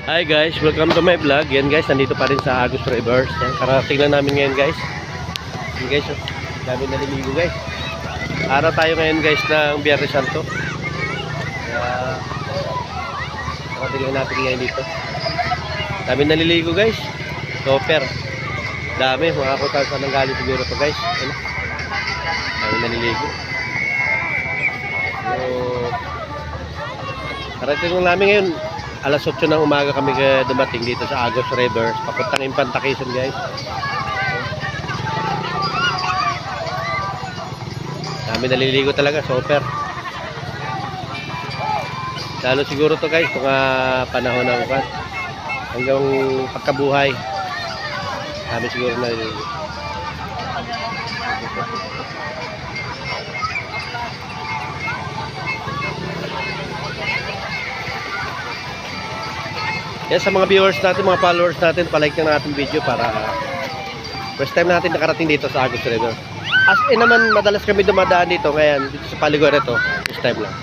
Hi guys, welcome to my vlog. Yan guys, nandito pa rin sa Agus Rivers. Yan, karating lang namin ngayon guys. Yan guys, dami naliligo guys. Araw tayo ngayon guys ng Biyernes Santo. Kaya karating lang natin ngayon dito. Dami naliligo guys. Super. Dami, mga kutasan ng galing siguro to guys. Yan. Dami naliligo. So, karating lang namin ngayon. Alas 8 ng umaga kami dumating dito sa Agus Rivers, papuntang Infanta Quezon guys. Dami naliligo talaga, super. Lalo siguro to guys, mga panahon ng ukat. Hanggang pagkabuhay. Dami siguro naliligo. Yan sa mga viewers natin, mga followers natin, palike na natin video para first time natin nakarating dito sa Agus River. As in naman, madalas kami dumadaan dito, ngayon dito sa Paliguan ito, first time lang.